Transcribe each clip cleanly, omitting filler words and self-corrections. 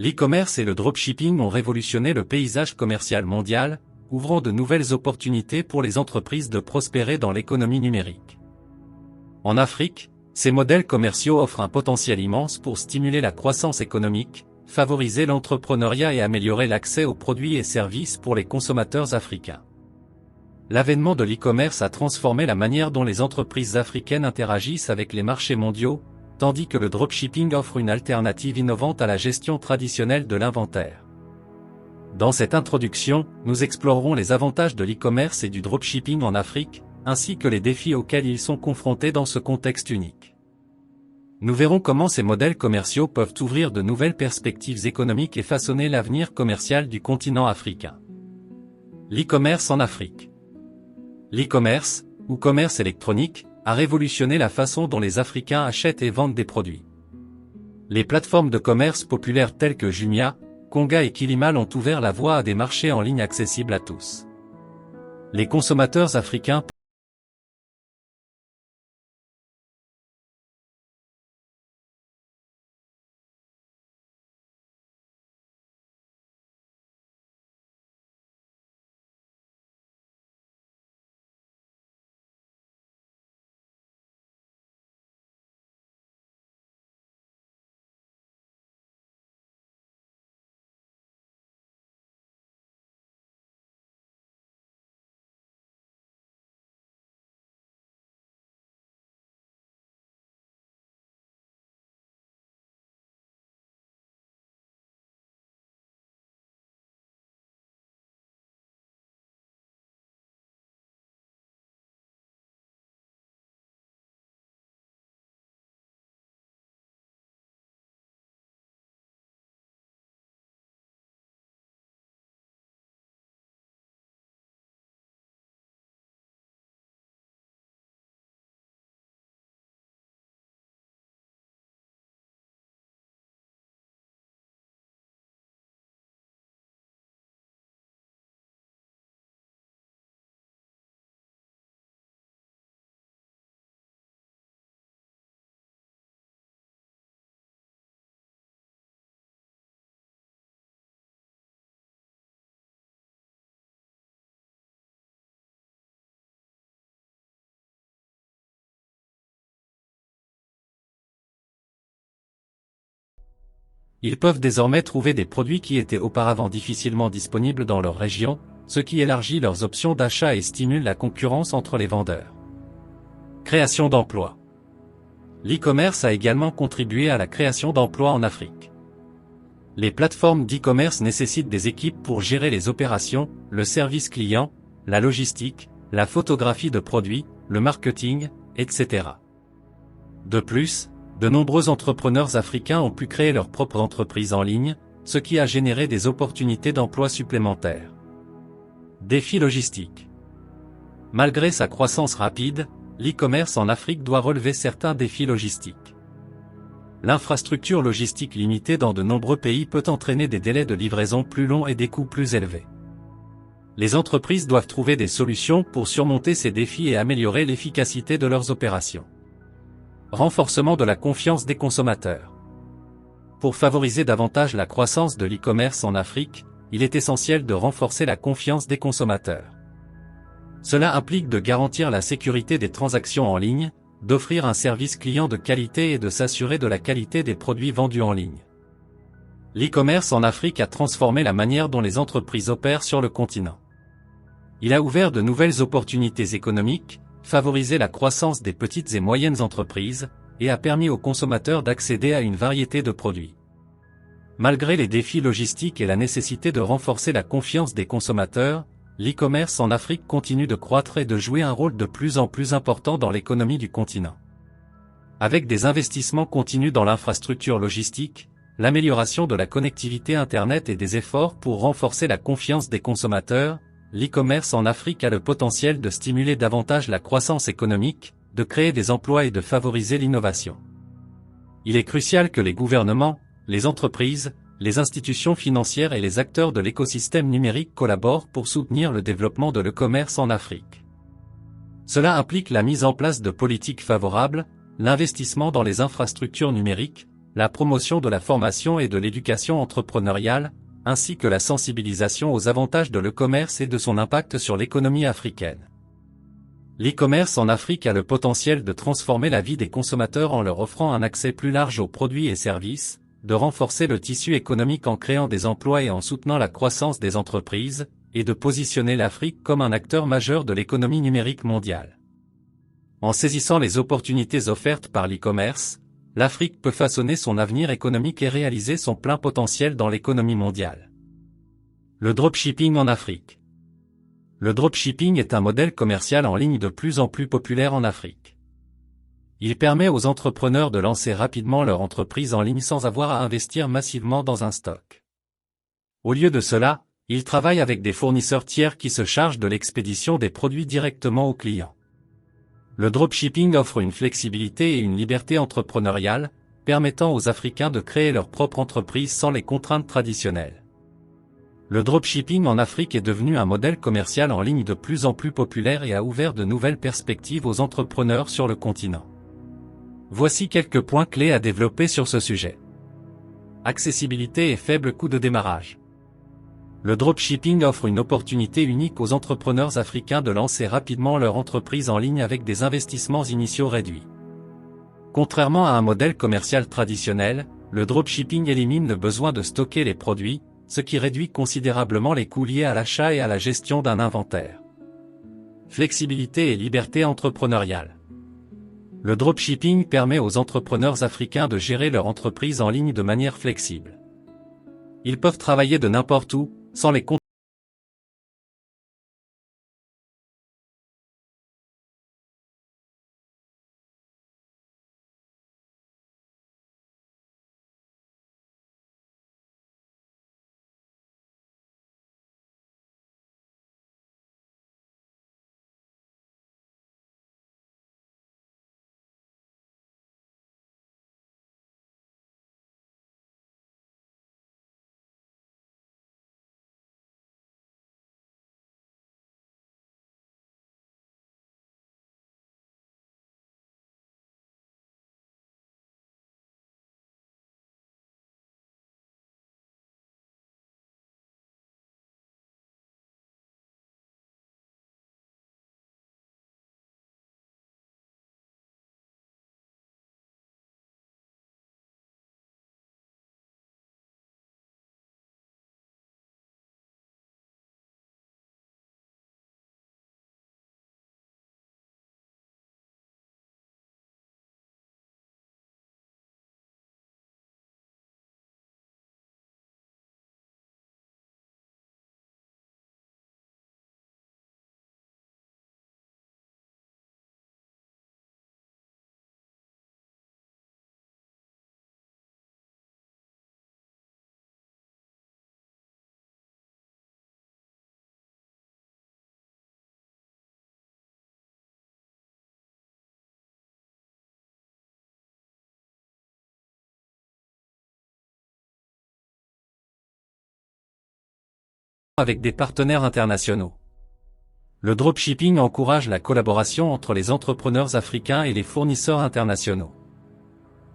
L'e-commerce et le dropshipping ont révolutionné le paysage commercial mondial, ouvrant de nouvelles opportunités pour les entreprises de prospérer dans l'économie numérique. En Afrique, ces modèles commerciaux offrent un potentiel immense pour stimuler la croissance économique, favoriser l'entrepreneuriat et améliorer l'accès aux produits et services pour les consommateurs africains. L'avènement de l'e-commerce a transformé la manière dont les entreprises africaines interagissent avec les marchés mondiaux, tandis que le dropshipping offre une alternative innovante à la gestion traditionnelle de l'inventaire. Dans cette introduction, nous explorerons les avantages de l'e-commerce et du dropshipping en Afrique, ainsi que les défis auxquels ils sont confrontés dans ce contexte unique. Nous verrons comment ces modèles commerciaux peuvent ouvrir de nouvelles perspectives économiques et façonner l'avenir commercial du continent africain. L'e-commerce en Afrique. L'e-commerce, ou commerce électronique, a révolutionné la façon dont les Africains achètent et vendent des produits. Les plateformes de commerce populaires telles que Jumia, Konga et Kilimal ont ouvert la voie à des marchés en ligne accessibles à tous. Les consommateurs africains Ils peuvent désormais trouver des produits qui étaient auparavant difficilement disponibles dans leur région, ce qui élargit leurs options d'achat et stimule la concurrence entre les vendeurs. Création d'emplois. L'e-commerce a également contribué à la création d'emplois en Afrique. Les plateformes d'e-commerce nécessitent des équipes pour gérer les opérations, le service client, la logistique, la photographie de produits, le marketing, etc. De plus, de nombreux entrepreneurs africains ont pu créer leur propre entreprise en ligne, ce qui a généré des opportunités d'emploi supplémentaires. Défis logistiques. Malgré sa croissance rapide, l'e-commerce en Afrique doit relever certains défis logistiques. L'infrastructure logistique limitée dans de nombreux pays peut entraîner des délais de livraison plus longs et des coûts plus élevés. Les entreprises doivent trouver des solutions pour surmonter ces défis et améliorer l'efficacité de leurs opérations. Renforcement de la confiance des consommateurs. Pour favoriser davantage la croissance de l'e-commerce en Afrique, il est essentiel de renforcer la confiance des consommateurs. Cela implique de garantir la sécurité des transactions en ligne, d'offrir un service client de qualité et de s'assurer de la qualité des produits vendus en ligne. L'e-commerce en Afrique a transformé la manière dont les entreprises opèrent sur le continent. Il a ouvert de nouvelles opportunités économiques, favorisé la croissance des petites et moyennes entreprises, et a permis aux consommateurs d'accéder à une variété de produits. Malgré les défis logistiques et la nécessité de renforcer la confiance des consommateurs, l'e-commerce en Afrique continue de croître et de jouer un rôle de plus en plus important dans l'économie du continent. Avec des investissements continus dans l'infrastructure logistique, l'amélioration de la connectivité Internet et des efforts pour renforcer la confiance des consommateurs, l'e-commerce en Afrique a le potentiel de stimuler davantage la croissance économique, de créer des emplois et de favoriser l'innovation. Il est crucial que les gouvernements, les entreprises, les institutions financières et les acteurs de l'écosystème numérique collaborent pour soutenir le développement de l'e-commerce en Afrique. Cela implique la mise en place de politiques favorables, l'investissement dans les infrastructures numériques, la promotion de la formation et de l'éducation entrepreneuriale, ainsi que la sensibilisation aux avantages de l'e-commerce et de son impact sur l'économie africaine. L'e-commerce en Afrique a le potentiel de transformer la vie des consommateurs en leur offrant un accès plus large aux produits et services, de renforcer le tissu économique en créant des emplois et en soutenant la croissance des entreprises, et de positionner l'Afrique comme un acteur majeur de l'économie numérique mondiale. En saisissant les opportunités offertes par l'e-commerce, l'Afrique peut façonner son avenir économique et réaliser son plein potentiel dans l'économie mondiale. Le dropshipping en Afrique. Le dropshipping est un modèle commercial en ligne de plus en plus populaire en Afrique. Il permet aux entrepreneurs de lancer rapidement leur entreprise en ligne sans avoir à investir massivement dans un stock. Au lieu de cela, ils travaillent avec des fournisseurs tiers qui se chargent de l'expédition des produits directement aux clients. Le dropshipping offre une flexibilité et une liberté entrepreneuriale, permettant aux Africains de créer leur propre entreprise sans les contraintes traditionnelles. Le dropshipping en Afrique est devenu un modèle commercial en ligne de plus en plus populaire et a ouvert de nouvelles perspectives aux entrepreneurs sur le continent. Voici quelques points clés à développer sur ce sujet. Accessibilité et faible coût de démarrage. Le dropshipping offre une opportunité unique aux entrepreneurs africains de lancer rapidement leur entreprise en ligne avec des investissements initiaux réduits. Contrairement à un modèle commercial traditionnel, le dropshipping élimine le besoin de stocker les produits, ce qui réduit considérablement les coûts liés à l'achat et à la gestion d'un inventaire. Flexibilité et liberté entrepreneuriale. Le dropshipping permet aux entrepreneurs africains de gérer leur entreprise en ligne de manière flexible. Ils peuvent travailler de n'importe où, sans les contraintes avec des partenaires internationaux. Le dropshipping encourage la collaboration entre les entrepreneurs africains et les fournisseurs internationaux.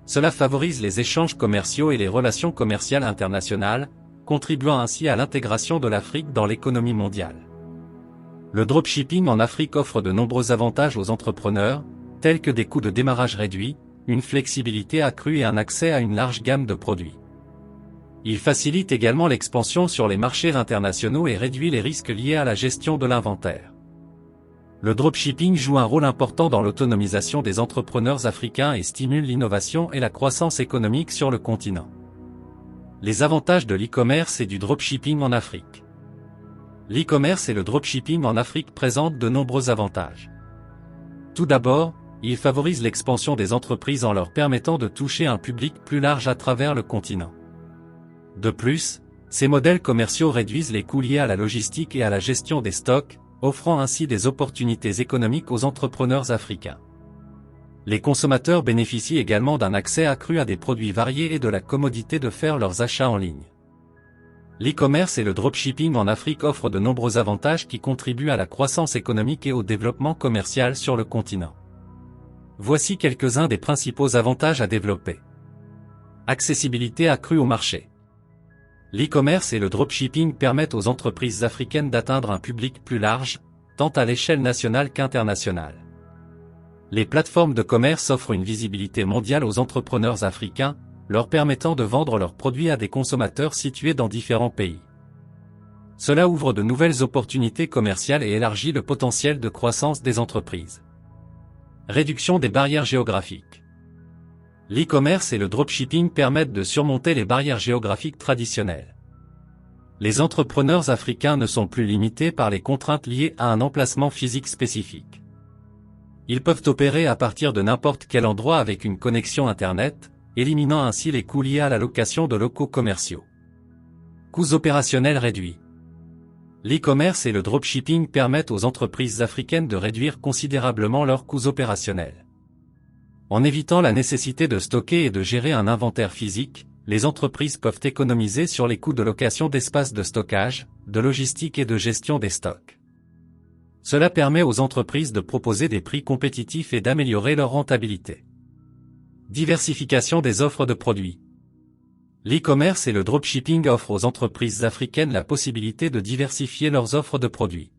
Cela favorise les échanges commerciaux et les relations commerciales internationales, contribuant ainsi à l'intégration de l'Afrique dans l'économie mondiale. Le dropshipping en Afrique offre de nombreux avantages aux entrepreneurs, tels que des coûts de démarrage réduits, une flexibilité accrue et un accès à une large gamme de produits. Il facilite également l'expansion sur les marchés internationaux et réduit les risques liés à la gestion de l'inventaire. Le dropshipping joue un rôle important dans l'autonomisation des entrepreneurs africains et stimule l'innovation et la croissance économique sur le continent. Les avantages de l'e-commerce et du dropshipping en Afrique. L'e-commerce et le dropshipping en Afrique présentent de nombreux avantages. Tout d'abord, il favorise l'expansion des entreprises en leur permettant de toucher un public plus large à travers le continent. De plus, ces modèles commerciaux réduisent les coûts liés à la logistique et à la gestion des stocks, offrant ainsi des opportunités économiques aux entrepreneurs africains. Les consommateurs bénéficient également d'un accès accru à des produits variés et de la commodité de faire leurs achats en ligne. L'e-commerce et le dropshipping en Afrique offrent de nombreux avantages qui contribuent à la croissance économique et au développement commercial sur le continent. Voici quelques-uns des principaux avantages à développer. Accessibilité accrue au marché. L'e-commerce et le dropshipping permettent aux entreprises africaines d'atteindre un public plus large, tant à l'échelle nationale qu'internationale. Les plateformes de commerce offrent une visibilité mondiale aux entrepreneurs africains, leur permettant de vendre leurs produits à des consommateurs situés dans différents pays. Cela ouvre de nouvelles opportunités commerciales et élargit le potentiel de croissance des entreprises. Réduction des barrières géographiques. L'e-commerce et le dropshipping permettent de surmonter les barrières géographiques traditionnelles. Les entrepreneurs africains ne sont plus limités par les contraintes liées à un emplacement physique spécifique. Ils peuvent opérer à partir de n'importe quel endroit avec une connexion Internet, éliminant ainsi les coûts liés à la location de locaux commerciaux. Coûts opérationnels réduits. L'e-commerce et le dropshipping permettent aux entreprises africaines de réduire considérablement leurs coûts opérationnels. En évitant la nécessité de stocker et de gérer un inventaire physique, les entreprises peuvent économiser sur les coûts de location d'espaces de stockage, de logistique et de gestion des stocks. Cela permet aux entreprises de proposer des prix compétitifs et d'améliorer leur rentabilité. Diversification des offres de produits. L'e-commerce et le dropshipping offrent aux entreprises africaines la possibilité de diversifier leurs offres de produits.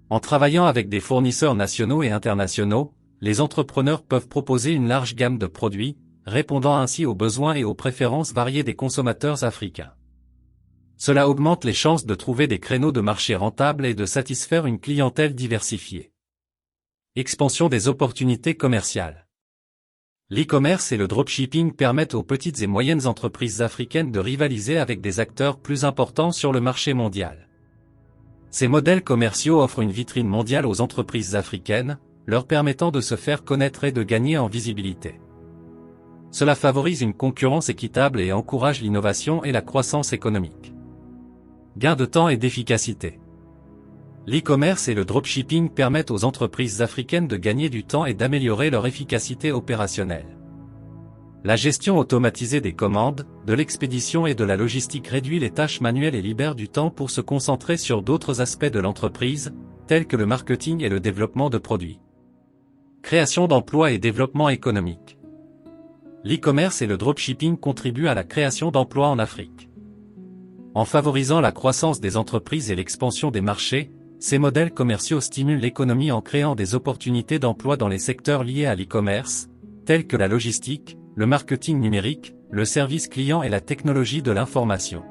En travaillant avec des fournisseurs nationaux et internationaux, les entrepreneurs peuvent proposer une large gamme de produits, répondant ainsi aux besoins et aux préférences variées des consommateurs africains. Cela augmente les chances de trouver des créneaux de marché rentables et de satisfaire une clientèle diversifiée. Expansion des opportunités commerciales. L'e-commerce et le dropshipping permettent aux petites et moyennes entreprises africaines de rivaliser avec des acteurs plus importants sur le marché mondial. Ces modèles commerciaux offrent une vitrine mondiale aux entreprises africaines, leur permettant de se faire connaître et de gagner en visibilité. Cela favorise une concurrence équitable et encourage l'innovation et la croissance économique. Gain de temps et d'efficacité. L'e-commerce et le dropshipping permettent aux entreprises africaines de gagner du temps et d'améliorer leur efficacité opérationnelle. La gestion automatisée des commandes, de l'expédition et de la logistique réduit les tâches manuelles et libère du temps pour se concentrer sur d'autres aspects de l'entreprise, tels que le marketing et le développement de produits. Création d'emplois et développement économique. L'e-commerce et le dropshipping contribuent à la création d'emplois en Afrique. En favorisant la croissance des entreprises et l'expansion des marchés, ces modèles commerciaux stimulent l'économie en créant des opportunités d'emploi dans les secteurs liés à l'e-commerce, tels que la logistique, le marketing numérique, le service client et la technologie de l'information.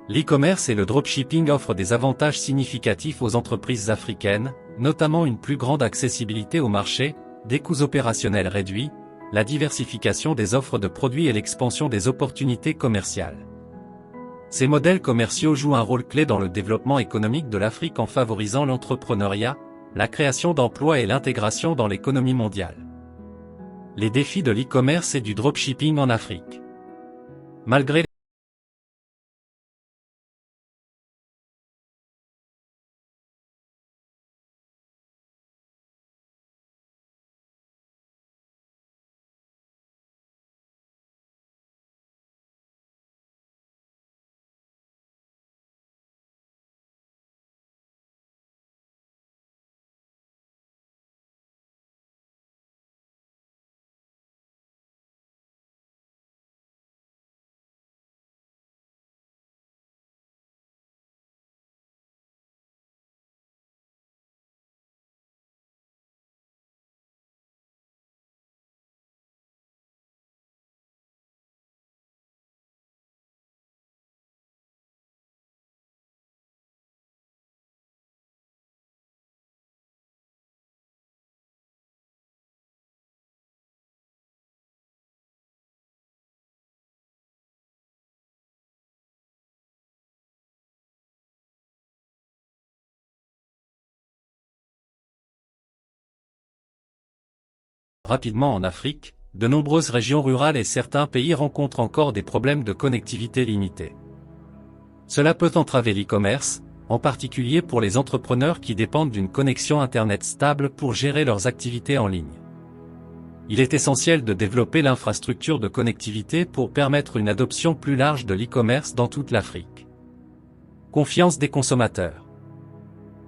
L'e-commerce et le dropshipping offrent des avantages significatifs aux entreprises africaines, notamment une plus grande accessibilité au marché, des coûts opérationnels réduits, la diversification des offres de produits et l'expansion des opportunités commerciales. Ces modèles commerciaux jouent un rôle clé dans le développement économique de l'Afrique en favorisant l'entrepreneuriat, la création d'emplois et l'intégration dans l'économie mondiale. Les défis de l'e-commerce et du dropshipping en Afrique. Malgré rapidement en Afrique, de nombreuses régions rurales et certains pays rencontrent encore des problèmes de connectivité limitée. Cela peut entraver l'e-commerce, en particulier pour les entrepreneurs qui dépendent d'une connexion Internet stable pour gérer leurs activités en ligne. Il est essentiel de développer l'infrastructure de connectivité pour permettre une adoption plus large de l'e-commerce dans toute l'Afrique. Confiance des consommateurs.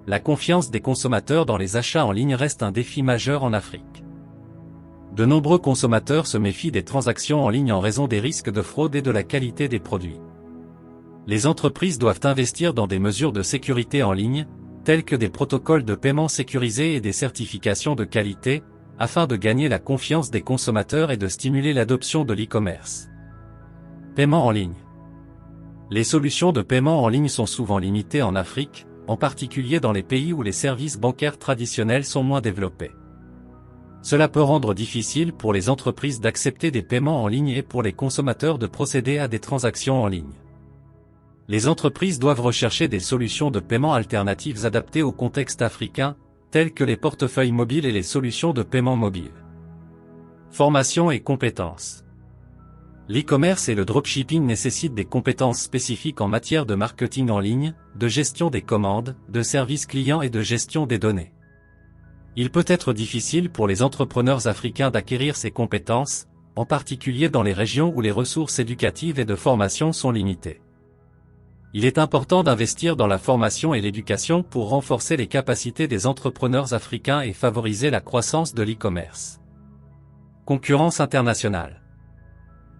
La confiance des consommateurs dans les achats en ligne reste un défi majeur en Afrique. De nombreux consommateurs se méfient des transactions en ligne en raison des risques de fraude et de la qualité des produits. Les entreprises doivent investir dans des mesures de sécurité en ligne, tels que des protocoles de paiement sécurisés et des certifications de qualité, afin de gagner la confiance des consommateurs et de stimuler l'adoption de l'e-commerce. Paiement en ligne. Les solutions de paiement en ligne sont souvent limitées en Afrique, en particulier dans les pays où les services bancaires traditionnels sont moins développés. Cela peut rendre difficile pour les entreprises d'accepter des paiements en ligne et pour les consommateurs de procéder à des transactions en ligne. Les entreprises doivent rechercher des solutions de paiement alternatives adaptées au contexte africain, telles que les portefeuilles mobiles et les solutions de paiement mobile. Formation et compétences. L'e-commerce et le dropshipping nécessitent des compétences spécifiques en matière de marketing en ligne, de gestion des commandes, de services clients et de gestion des données. Il peut être difficile pour les entrepreneurs africains d'acquérir ces compétences, en particulier dans les régions où les ressources éducatives et de formation sont limitées. Il est important d'investir dans la formation et l'éducation pour renforcer les capacités des entrepreneurs africains et favoriser la croissance de l'e-commerce. Concurrence internationale.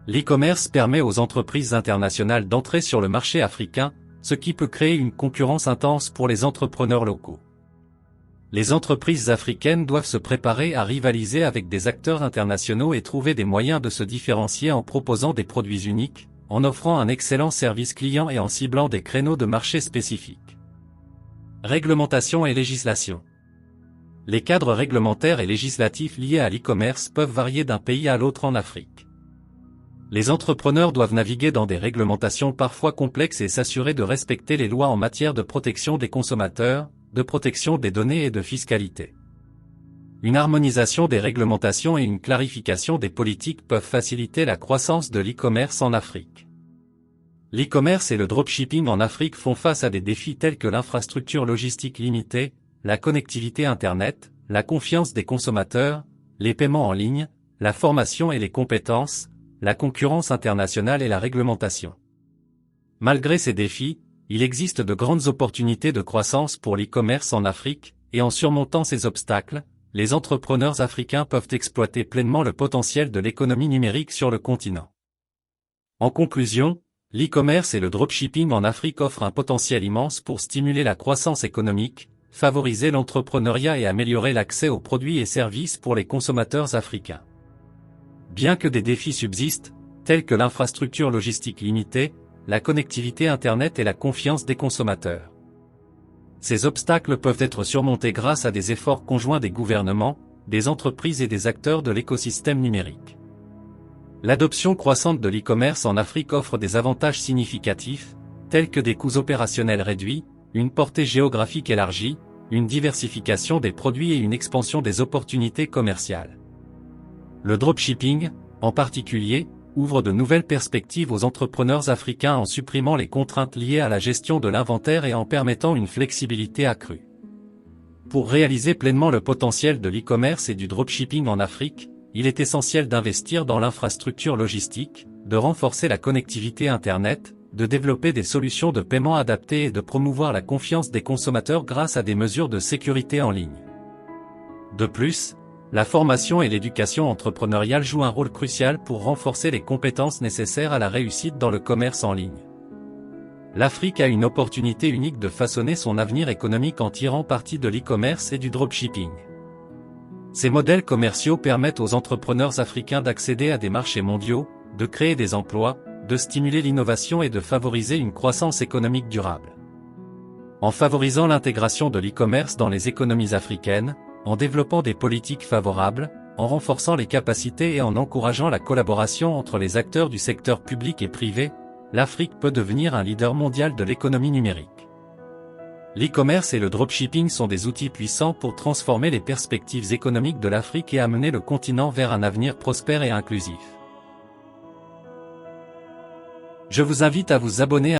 L'e-commerce permet aux entreprises internationales d'entrer sur le marché africain, ce qui peut créer une concurrence intense pour les entrepreneurs locaux. Les entreprises africaines doivent se préparer à rivaliser avec des acteurs internationaux et trouver des moyens de se différencier en proposant des produits uniques, en offrant un excellent service client et en ciblant des créneaux de marché spécifiques. Réglementation et législation. Les cadres réglementaires et législatifs liés à l'e-commerce peuvent varier d'un pays à l'autre en Afrique. Les entrepreneurs doivent naviguer dans des réglementations parfois complexes et s'assurer de respecter les lois en matière de protection des consommateurs, de protection des données et de fiscalité. Une harmonisation des réglementations et une clarification des politiques peuvent faciliter la croissance de l'e-commerce en Afrique. L'e-commerce et le dropshipping en Afrique font face à des défis tels que l'infrastructure logistique limitée, la connectivité Internet, la confiance des consommateurs, les paiements en ligne, la formation et les compétences, la concurrence internationale et la réglementation. Malgré ces défis, il existe de grandes opportunités de croissance pour l'e-commerce en Afrique, et en surmontant ces obstacles, les entrepreneurs africains peuvent exploiter pleinement le potentiel de l'économie numérique sur le continent. En conclusion, l'e-commerce et le dropshipping en Afrique offrent un potentiel immense pour stimuler la croissance économique, favoriser l'entrepreneuriat et améliorer l'accès aux produits et services pour les consommateurs africains. Bien que des défis subsistent, tels que l'infrastructure logistique limitée, la connectivité Internet et la confiance des consommateurs. Ces obstacles peuvent être surmontés grâce à des efforts conjoints des gouvernements, des entreprises et des acteurs de l'écosystème numérique. L'adoption croissante de l'e-commerce en Afrique offre des avantages significatifs, tels que des coûts opérationnels réduits, une portée géographique élargie, une diversification des produits et une expansion des opportunités commerciales. Le dropshipping, en particulier, ouvre de nouvelles perspectives aux entrepreneurs africains en supprimant les contraintes liées à la gestion de l'inventaire et en permettant une flexibilité accrue. Pour réaliser pleinement le potentiel de l'e-commerce et du dropshipping en Afrique, il est essentiel d'investir dans l'infrastructure logistique, de renforcer la connectivité Internet, de développer des solutions de paiement adaptées et de promouvoir la confiance des consommateurs grâce à des mesures de sécurité en ligne. De plus, la formation et l'éducation entrepreneuriale jouent un rôle crucial pour renforcer les compétences nécessaires à la réussite dans le commerce en ligne. L'Afrique a une opportunité unique de façonner son avenir économique en tirant parti de l'e-commerce et du dropshipping. Ces modèles commerciaux permettent aux entrepreneurs africains d'accéder à des marchés mondiaux, de créer des emplois, de stimuler l'innovation et de favoriser une croissance économique durable. En favorisant l'intégration de l'e-commerce dans les économies africaines, en développant des politiques favorables, en renforçant les capacités et en encourageant la collaboration entre les acteurs du secteur public et privé, l'Afrique peut devenir un leader mondial de l'économie numérique. L'e-commerce et le dropshipping sont des outils puissants pour transformer les perspectives économiques de l'Afrique et amener le continent vers un avenir prospère et inclusif. Je vous invite à vous abonner à